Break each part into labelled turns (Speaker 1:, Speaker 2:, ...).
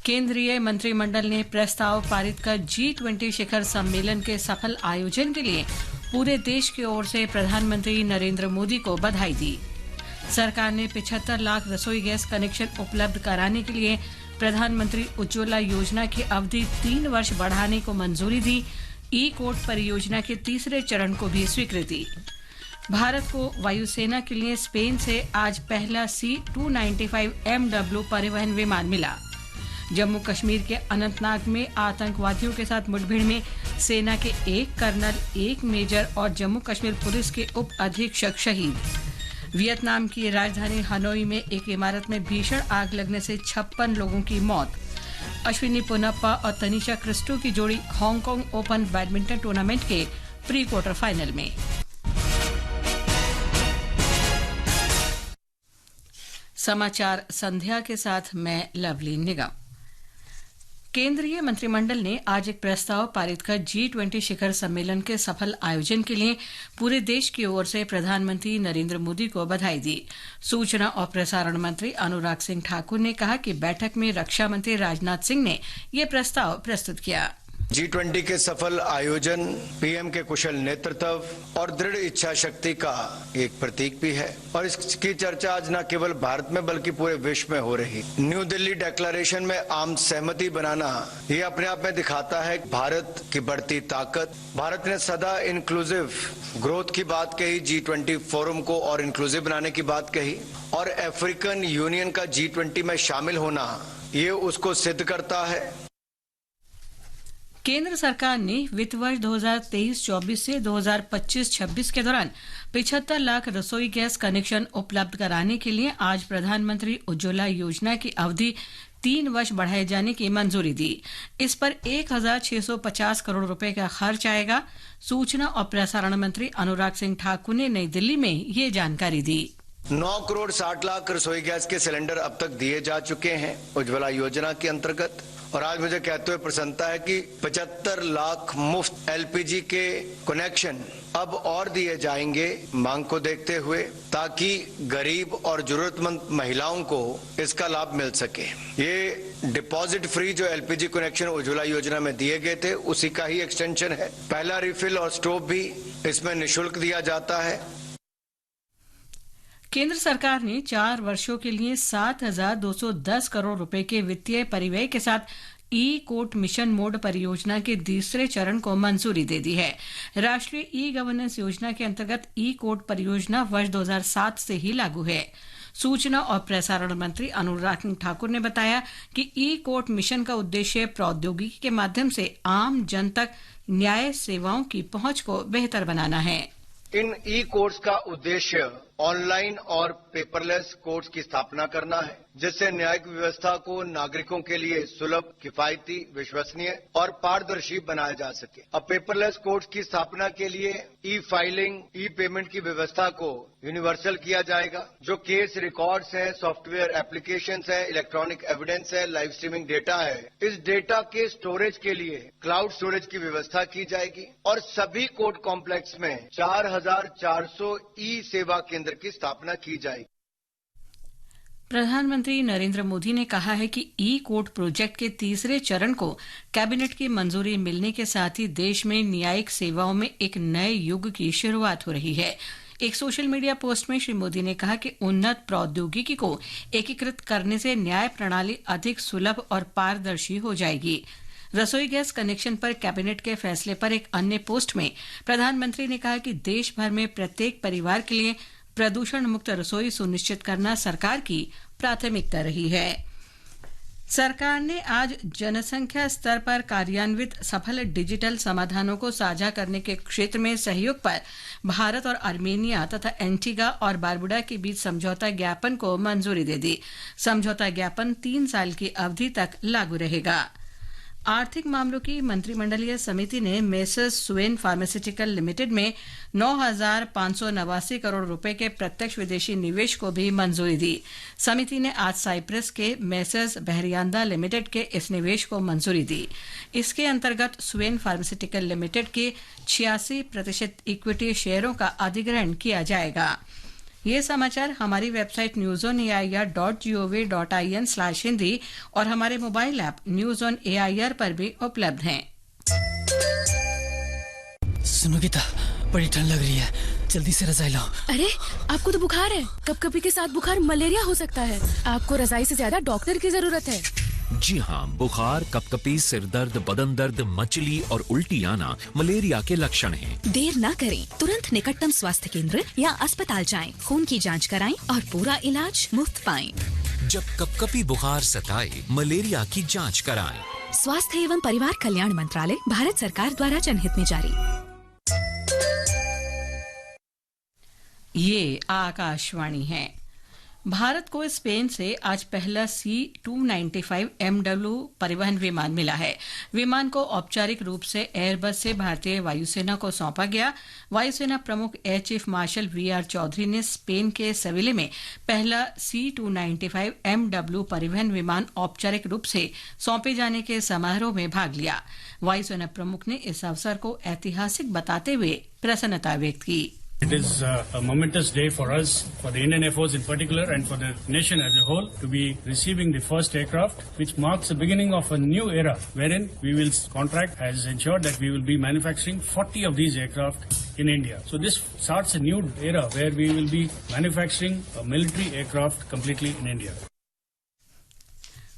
Speaker 1: केंद्रीय मंत्रिमंडल ने प्रस्ताव पारित कर G20 शिखर सम्मेलन के सफल आयोजन के लिए पूरे देश की ओर से प्रधानमंत्री नरेंद्र मोदी को बधाई दी। सरकार ने 75 लाख रसोई गैस कनेक्शन उपलब्ध कराने के लिए प्रधानमंत्री उज्ज्वला योजना की अवधि 3 वर्ष बढ़ाने को मंजूरी दी। ई कोर्ट परियोजना के तीसरे चरण को भी स्वीकृति। भारत को वायुसेना के लिए स्पेन से आज पहला C-295 MW परिवहन विमान मिला। जम्मू कश्मीर के अनंतनाग में आतंकवादियों के साथ मुठभेड़ में सेना के एक कर्नल, एक मेजर और जम्मू कश्मीर पुलिस के उप अधीक्षक शहीद। वियतनाम की राजधानी हनोई में एक इमारत में भीषण आग लगने से 56 लोगों की मौत। अश्विनी पोनप्पा और तनिषा क्रिस्टो की जोड़ी हांगकांग ओपन बैडमिंटन टूर्नामेंट के प्री क्वार्टर फाइनल में। समाचार संध्या के साथ मैं लवली निगम। केंद्रीय मंत्रिमंडल ने आज एक प्रस्ताव पारित कर G20 शिखर सम्मेलन के सफल आयोजन के लिए पूरे देश की ओर से प्रधानमंत्री नरेंद्र मोदी को बधाई दी। सूचना और प्रसारण मंत्री अनुराग सिंह ठाकुर ने कहा कि बैठक में रक्षा मंत्री राजनाथ सिंह ने ये प्रस्ताव प्रस्तुत किया।
Speaker 2: G20 के सफल आयोजन पीएम के कुशल नेतृत्व और दृढ़ इच्छा शक्ति का एक प्रतीक भी है और इसकी चर्चा आज न केवल भारत में बल्कि पूरे विश्व में हो रही। न्यू दिल्ली डिक्लेरेशन में आम सहमति बनाना ये अपने आप में दिखाता है भारत की बढ़ती ताकत। भारत ने सदा इंक्लूसिव ग्रोथ की बात कही, G20 फोरम को और इंक्लूसिव बनाने की बात कही और अफ्रीकन यूनियन का G20 में शामिल होना ये उसको सिद्ध करता है।
Speaker 1: केंद्र सरकार ने वित्त वर्ष 2023-24 से 2025-26 के दौरान 75 लाख रसोई गैस कनेक्शन उपलब्ध कराने के लिए आज प्रधानमंत्री उज्ज्वला योजना की अवधि 3 वर्ष बढ़ाए जाने की मंजूरी दी। इस पर 1,650 करोड़ रुपए का खर्च आएगा। सूचना और प्रसारण मंत्री अनुराग सिंह ठाकुर ने नई दिल्ली में ये जानकारी दी।
Speaker 2: 9 करोड़ 60 लाख रसोई गैस के सिलेंडर अब तक दिए जा चुके हैं उज्ज्वला योजना के अंतर्गत और आज मुझे कहते हुए प्रसन्नता है कि 75 लाख मुफ्त एलपीजी के कनेक्शन अब और दिए जाएंगे मांग को देखते हुए ताकि गरीब और जरूरतमंद महिलाओं को इसका लाभ मिल सके। ये डिपॉजिट फ्री जो एलपीजी कनेक्शन उज्ज्वला योजना में दिए गए थे उसी का ही एक्सटेंशन है। पहला रिफिल और स्टोव भी इसमें निःशुल्क दिया जाता है।
Speaker 1: केंद्र सरकार ने 4 वर्षों के लिए 7,210 करोड़ रुपए के वित्तीय परिव्यय के साथ ई कोर्ट मिशन मोड परियोजना के तीसरे चरण को मंजूरी दे दी है। राष्ट्रीय ई गवर्नेंस योजना के अंतर्गत ई कोर्ट परियोजना वर्ष 2007 से ही लागू है। सूचना और प्रसारण मंत्री अनुराग सिंह ठाकुर ने बताया कि ई कोर्ट मिशन का उद्देश्य प्रौद्योगिकी के माध्यम से आम जन तक न्याय सेवाओं की पहुंच को बेहतर बनाना है।
Speaker 2: इन ई कोर्ट्स का उद्देश्य ऑनलाइन और पेपरलेस कोर्ट्स की स्थापना करना है जिससे न्यायिक व्यवस्था को नागरिकों के लिए सुलभ, किफायती, विश्वसनीय और पारदर्शी बनाया जा सके। अब पेपरलेस कोर्ट्स की स्थापना के लिए ई फाइलिंग, ई पेमेंट की व्यवस्था को यूनिवर्सल किया जाएगा। जो केस रिकॉर्ड्स हैं, सॉफ्टवेयर एप्लीकेशंस है, इलेक्ट्रॉनिक एविडेंस है, लाइव स्ट्रीमिंग डेटा है, इस डेटा के स्टोरेज के लिए क्लाउड स्टोरेज की व्यवस्था की जाएगी और सभी कोर्ट कॉम्प्लेक्स में 4,400 ई सेवा केंद्र की स्थापना की जाएगी।
Speaker 1: प्रधानमंत्री नरेंद्र मोदी ने कहा है कि ई कोर्ट प्रोजेक्ट के तीसरे चरण को कैबिनेट की मंजूरी मिलने के साथ ही देश में न्यायिक सेवाओं में एक नए युग की शुरुआत हो रही है। एक सोशल मीडिया पोस्ट में श्री मोदी ने कहा कि उन्नत प्रौद्योगिकी को एकीकृत करने से न्याय प्रणाली अधिक सुलभ और पारदर्शी हो जाएगी। रसोई गैस कनेक्शन पर कैबिनेट के फैसले पर एक अन्य पोस्ट में प्रधानमंत्री ने कहा कि देश भर में प्रत्येक परिवार के लिए प्रदूषण मुक्त रसोई सुनिश्चित करना सरकार की प्राथमिकता रही है। सरकार ने आज जनसंख्या स्तर पर कार्यान्वित सफल डिजिटल समाधानों को साझा करने के क्षेत्र में सहयोग पर भारत और आर्मेनिया तथा एंटीगा और बारबुडा के बीच समझौता ज्ञापन को मंजूरी दे दी। समझौता ज्ञापन 3 साल की अवधि तक लागू रहेगा। आर्थिक मामलों की मंत्रिमंडलीय समिति ने मेसर्स सुवेन फार्मास्यूटिकल लिमिटेड में 9,589 करोड़ रुपए के प्रत्यक्ष विदेशी निवेश को भी मंजूरी दी। समिति ने आज साइप्रस के मेसर्स बहरियांदा लिमिटेड के इस निवेश को मंजूरी दी। इसके अंतर्गत सुवेन फार्मास्यूटिकल लिमिटेड के 86% इक्विटी शेयरों का अधिग्रहण किया जाएगा। ये समाचार हमारी वेबसाइट newsonair.gov.in/हिंदी और हमारे mobile app news on AIR पर भी उपलब्ध हैं।
Speaker 3: सुनो गीता, बड़ी ठंड लग रही है, जल्दी से रजाई लाओ।
Speaker 4: अरे आपको तो बुखार है, कभी-कभी के साथ बुखार मलेरिया हो सकता है। आपको रजाई से ज्यादा डॉक्टर की जरूरत है।
Speaker 5: जी हाँ, बुखार, कपकपी, सिर दर्द, बदन दर्द, मचली और उल्टी आना मलेरिया के लक्षण हैं।
Speaker 6: देर न करें, तुरंत निकटतम स्वास्थ्य केंद्र या अस्पताल जाएं, खून की जांच कराएं और पूरा इलाज मुफ्त पाएं।
Speaker 5: जब कपकपी बुखार सताए, मलेरिया की जांच कराएं।
Speaker 6: स्वास्थ्य एवं परिवार कल्याण मंत्रालय, भारत सरकार द्वारा जनहित में जारी।
Speaker 1: ये आकाशवाणी है। भारत को स्पेन से आज पहला C-295MW परिवहन विमान मिला है। विमान को औपचारिक रूप से एयरबस से भारतीय वायुसेना को सौंपा गया। वायुसेना प्रमुख air chief marshal VR Chaudhari ने स्पेन के सेविले में पहला C-295MW परिवहन विमान औपचारिक रूप से सौंपे जाने के समारोह में भाग लिया। वायुसेना प्रमुख ने इस अवसर को ऐतिहासिक बताते हुए प्रसन्नता व्यक्त की।
Speaker 7: It is a momentous day for us, for the Indian Air Force in particular, and for the nation as a whole, to be receiving the first aircraft, which marks the beginning of a new era, wherein we will contract has ensured that we will be manufacturing 40 of these aircraft in India. So this starts a new era where we will be manufacturing a military aircraft completely in India.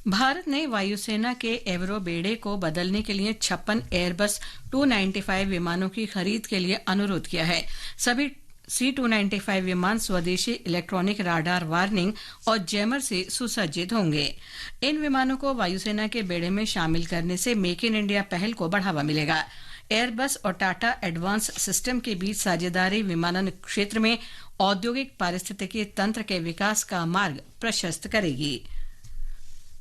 Speaker 1: Bharat ने वायुसेना के एवरो बेड़े को बदलने के लिए 56 Airbus 295 विमानों की खरीद के लिए अनुरोध किया है। सभी C-295 विमान स्वदेशी इलेक्ट्रॉनिक राडार वार्निंग और जैमर से सुसज्जित होंगे। इन विमानों को वायुसेना के बेड़े में शामिल करने से मेक इन इंडिया पहल को बढ़ावा मिलेगा। एयरबस और टाटा एडवांस सिस्टम के बीच साझेदारी विमानन क्षेत्र में औद्योगिक पारिस्थितिकी तंत्र के विकास का मार्ग प्रशस्त करेगी।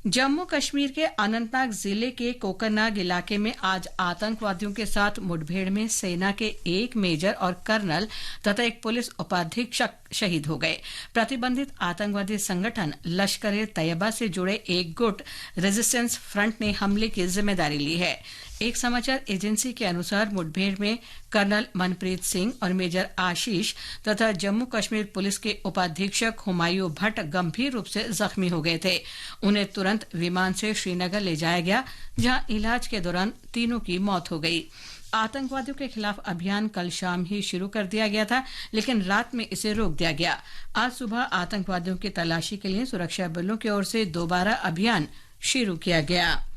Speaker 1: जम्मू कश्मीर के अनंतनाग जिले के कोकरनाग इलाके में आज आतंकवादियों के साथ मुठभेड़ में सेना के एक मेजर और कर्नल तथा एक पुलिस उपाधीक्षक शहीद हो गए। प्रतिबंधित आतंकवादी संगठन लश्कर-ए-तैयबा से जुड़े एक गुट रेजिस्टेंस फ्रंट ने हमले की जिम्मेदारी ली है। एक समाचार एजेंसी के अनुसार मुठभेड़ में कर्नल मनप्रीत सिंह और मेजर आशीष तथा जम्मू कश्मीर पुलिस के उपाधीक्षक हुमायूं भट्ट गंभीर रूप से जख्मी हो गए थे। उन्हें तुरंत विमान से श्रीनगर ले जाया गया, जहां इलाज के दौरान तीनों की मौत हो गई। आतंकवादियों के खिलाफ अभियान कल शाम ही शुरू कर दिया गया था, लेकिन रात में इसे रोक दिया गया। आज सुबह आतंकवादियों की तलाशी के लिए सुरक्षा बलों की ओर से दोबारा अभियान शुरू किया गया।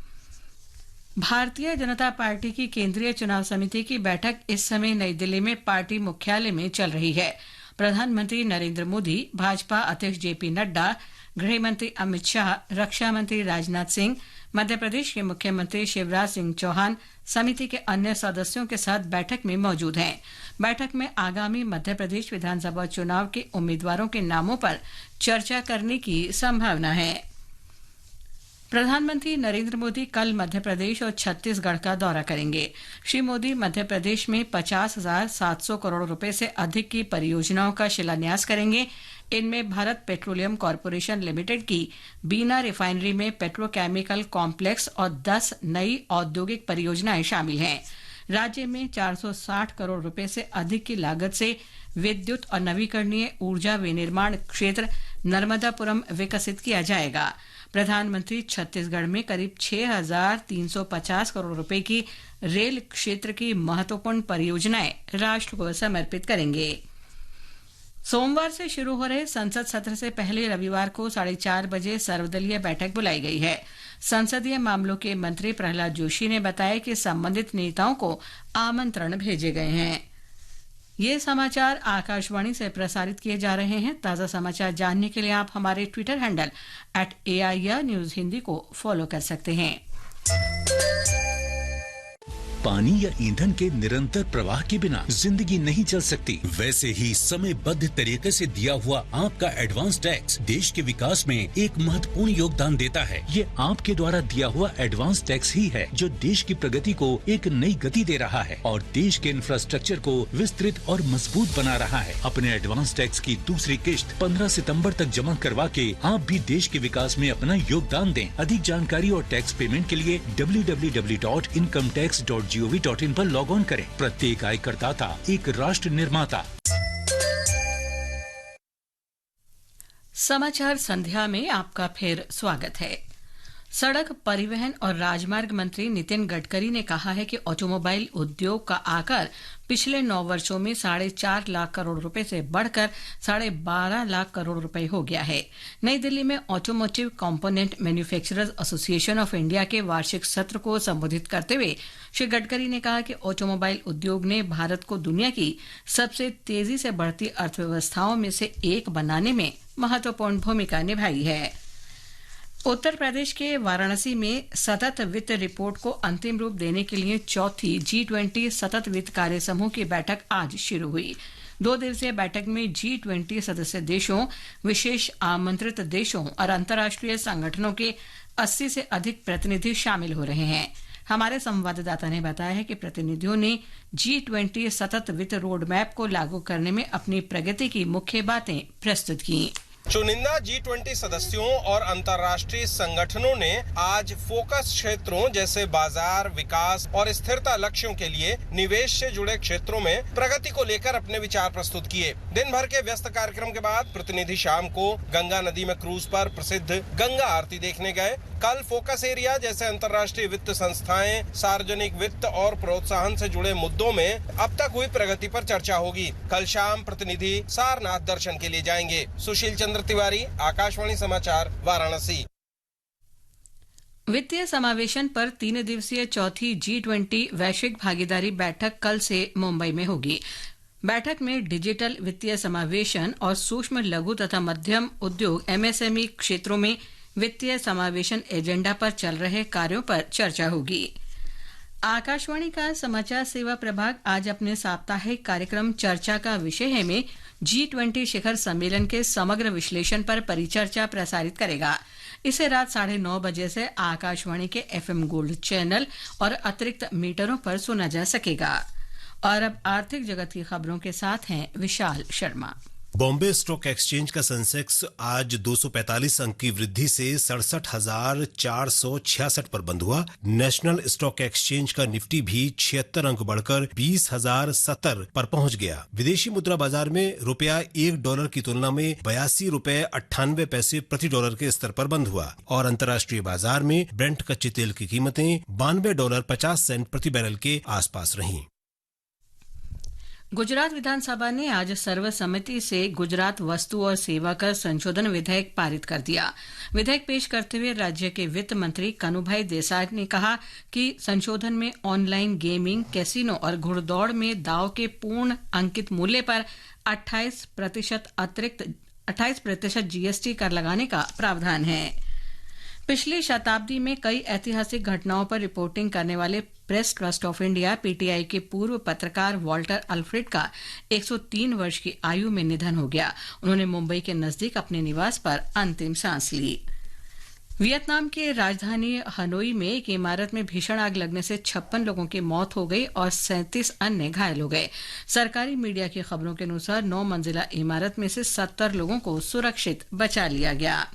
Speaker 1: भारतीय जनता पार्टी की केंद्रीय चुनाव समिति की बैठक इस समय नई दिल्ली में पार्टी मुख्यालय में चल रही है। प्रधानमंत्री नरेंद्र मोदी, भाजपा अध्यक्ष जेपी नड्डा, गृह मंत्री अमित शाह, रक्षा मंत्री राजनाथ सिंह, मध्य प्रदेश के मुख्यमंत्री शिवराज सिंह चौहान समिति के अन्य सदस्यों के साथ बैठक में मौजूद हैं। बैठक में आगामी मध्य प्रदेश विधानसभा चुनाव के उम्मीदवारों के नामों पर चर्चा करने की संभावना है। प्रधानमंत्री नरेंद्र मोदी कल मध्य प्रदेश और छत्तीसगढ़ का दौरा करेंगे। श्री मोदी मध्य प्रदेश में 50,700 करोड़ रुपए से अधिक की परियोजनाओं का शिलान्यास करेंगे। इनमें भारत पेट्रोलियम कॉरपोरेशन लिमिटेड की बीना रिफाइनरी में पेट्रोकेमिकल कॉम्प्लेक्स और 10 नई औद्योगिक परियोजनाएं शामिल हैं। राज्य में 460 करोड़ रुपए से अधिक की लागत से विद्युत और नवीकरणीय ऊर्जा विनिर्माण क्षेत्र नर्मदापुरम विकसित किया जाएगा। प्रधानमंत्री छत्तीसगढ़ में करीब 6,350 करोड़ रुपए की रेल क्षेत्र की महत्वपूर्ण परियोजनाएं राष्ट्र को समर्पित करेंगे। सोमवार से शुरू हो रहे संसद सत्र से पहले रविवार को 4:30 बजे सर्वदलीय बैठक बुलाई गई है। संसदीय मामलों के मंत्री प्रहलाद जोशी ने बताया कि संबंधित नेताओं को आमंत्रण भेजे गए हैं। ये समाचार आकाशवाणी से प्रसारित किए जा रहे हैं। ताज़ा समाचार जानने के लिए आप हमारे Twitter handle @AIR News Hindi को फॉलो कर सकते हैं।
Speaker 8: पानी या ईंधन के निरंतर प्रवाह के बिना जिंदगी नहीं चल सकती। वैसे ही समयबद्ध तरीके से दिया हुआ आपका एडवांस टैक्स देश के विकास में एक महत्वपूर्ण योगदान देता है। ये आपके द्वारा दिया हुआ एडवांस टैक्स ही है जो देश की प्रगति को एक नई गति दे रहा है और देश के इंफ्रास्ट्रक्चर को विस्तृत और मजबूत बना रहा है। अपने एडवांस टैक्स की दूसरी किश्त 15 सितंबर तक जमा करवा के आप भी देश के विकास में अपना योगदान दें। अधिक जानकारी और टैक्स पेमेंट के लिए www.incometax.gov.in पर लॉग ऑन करें। प्रत्येक आयकरदाता एक राष्ट्र निर्माता।
Speaker 1: समाचार संध्या में आपका फिर स्वागत है। सड़क परिवहन और राजमार्ग मंत्री नितिन गडकरी ने कहा है कि ऑटोमोबाइल उद्योग का आकार पिछले 9 वर्षों में 4.5 लाख करोड़ रुपए से बढ़कर 12.5 लाख करोड़ रुपए हो गया है। नई दिल्ली में automotive component manufacturers association of India के वार्षिक सत्र को संबोधित करते हुए श्री गडकरी ने कहा कि ऑटोमोबाइल उद्योग ने भारत को दुनिया की सबसे तेजी से बढ़ती अर्थव्यवस्थाओं में से एक बनाने में महत्वपूर्ण भूमिका निभाई है। उत्तर प्रदेश के वाराणसी में सतत वित्त रिपोर्ट को अंतिम रूप देने के लिए चौथी G20 सतत वित्त कार्य समूह की बैठक आज शुरू हुई। 2 दिवसीय बैठक में G20 सदस्य देशों, विशेष आमंत्रित देशों और अंतर्राष्ट्रीय संगठनों के 80 से अधिक प्रतिनिधि शामिल हो रहे हैं। हमारे संवाददाता ने बताया है कि प्रतिनिधियों ने G20 सतत वित्त रोड मैप को लागू करने में अपनी प्रगति की मुख्य बातें प्रस्तुत की।
Speaker 9: चुनिंदा G20 सदस्यों और अंतर्राष्ट्रीय संगठनों ने आज फोकस क्षेत्रों जैसे बाजार विकास और स्थिरता लक्ष्यों के लिए निवेश से जुड़े क्षेत्रों में प्रगति को लेकर अपने विचार प्रस्तुत किए। दिन भर के व्यस्त कार्यक्रम के बाद प्रतिनिधि शाम को गंगा नदी में क्रूज पर प्रसिद्ध गंगा आरती देखने गए। कल फोकस एरिया जैसे अंतर्राष्ट्रीय वित्त संस्थाएं, सार्वजनिक वित्त और प्रोत्साहन से जुड़े मुद्दों में अब तक हुई प्रगति पर चर्चा होगी। कल शाम प्रतिनिधि सारनाथ दर्शन के लिए जाएंगे। सुशील चंद्र तिवारी, आकाशवाणी समाचार, वाराणसी।
Speaker 1: वित्तीय समावेशन पर 3 दिवसीय चौथी G20 वैश्विक भागीदारी बैठक कल से मुंबई में होगी। बैठक में डिजिटल वित्तीय समावेशन और सूक्ष्म लघु तथा मध्यम उद्योग MSME क्षेत्रों में वित्तीय समावेशन एजेंडा पर चल रहे कार्यों पर चर्चा होगी। आकाशवाणी का समाचार सेवा प्रभाग आज अपने साप्ताहिक कार्यक्रम चर्चा का विषय है में G20 शिखर सम्मेलन के समग्र विश्लेषण पर परिचर्चा प्रसारित करेगा। इसे रात 9:30 बजे से आकाशवाणी के FM गोल्ड चैनल और अतिरिक्त मीटरों पर सुना जा सकेगा। और अब आर्थिक जगत की खबरों के साथ हैं विशाल शर्मा।
Speaker 10: बॉम्बे स्टॉक एक्सचेंज का सेंसेक्स आज 245 अंक की वृद्धि से 67,466 पर बंद हुआ। नेशनल स्टॉक एक्सचेंज का निफ्टी भी 76 अंक बढ़कर 20,070 पर पहुंच गया। विदेशी मुद्रा बाजार में रुपया $1 की तुलना में 82 रुपए 98 पैसे प्रति डॉलर के स्तर पर बंद हुआ और अंतर्राष्ट्रीय बाजार में ब्रेंट कच्चे तेल की कीमतें $92.50 प्रति बैरल के आसपास रहीं।
Speaker 1: गुजरात विधानसभा ने आज सर्वसम्मति से गुजरात वस्तु और सेवा कर संशोधन विधेयक पारित कर दिया। विधेयक पेश करते हुए राज्य के वित्त मंत्री कनुभाई देसाई ने कहा कि संशोधन में ऑनलाइन गेमिंग, कैसीनो और घुड़दौड़ में दाव के पूर्ण अंकित मूल्य पर 28% GST कर लगाने का प्रावधान है। पिछली शताब्दी में कई ऐतिहासिक घटनाओं पर रिपोर्टिंग करने वाले press trust of India PTI के पूर्व पत्रकार वॉल्टर अल्फ्रेड का 103 वर्ष की आयु में निधन हो गया। उन्होंने मुंबई के नजदीक अपने निवास पर अंतिम सांस ली। वियतनाम के राजधानी हनोई में एक इमारत में भीषण आग लगने से 56 लोगों की मौत हो गई और 37 अन्य घायल हो गए। सरकारी मीडिया की खबरों के अनुसार 9 मंजिला इमारत में से 70 लोगों को सुरक्षित बचा लिया गया।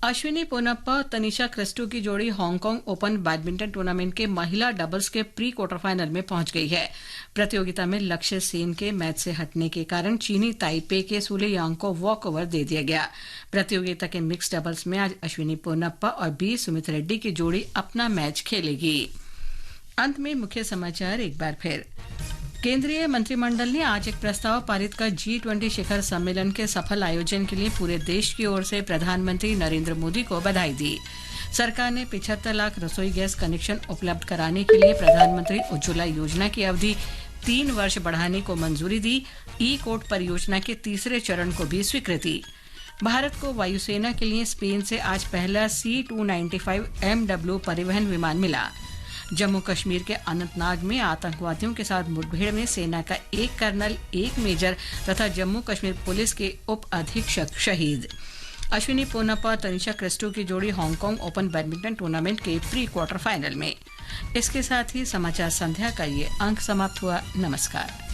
Speaker 1: अश्विनी पोनप्पा और तनिषा क्रिस्टो की जोड़ी हांगकांग ओपन बैडमिंटन टूर्नामेंट के महिला डबल्स के प्री क्वार्टर फाइनल में पहुंच गई है। प्रतियोगिता में लक्ष्य सेन के मैच से हटने के कारण चीनी ताइपे के सुले यांग को वॉक ओवर दे दिया गया। प्रतियोगिता के मिक्स डबल्स में आज अश्विनी पोनप्पा और बी सुमित रेड्डी की जोड़ी अपना मैच खेलेगी। अंत में मुख्य समाचार एक बार फिर। केंद्रीय मंत्रिमंडल ने आज एक प्रस्ताव पारित कर G20 शिखर सम्मेलन के सफल आयोजन के लिए पूरे देश की ओर से प्रधानमंत्री नरेंद्र मोदी को बधाई दी। सरकार ने 75 लाख रसोई गैस कनेक्शन उपलब्ध कराने के लिए प्रधानमंत्री उज्ज्वला योजना की अवधि 3 वर्ष बढ़ाने को मंजूरी दी। ई-कोर्ट परियोजना के तीसरे चरण को भी स्वीकृति। भारत को वायुसेना के लिए स्पेन से आज पहला C-295 MW परिवहन विमान मिला। जम्मू कश्मीर के अनंतनाग में आतंकवादियों के साथ मुठभेड़ में सेना का 1 कर्नल, 1 मेजर तथा जम्मू कश्मीर पुलिस के उप अधीक्षक शहीद। अश्विनी पोनप्पा और तनिषा क्रिस्टो की जोड़ी हांगकांग ओपन बैडमिंटन टूर्नामेंट के प्री क्वार्टर फाइनल में। इसके साथ ही समाचार संध्या का ये अंक समाप्त हुआ। नमस्कार।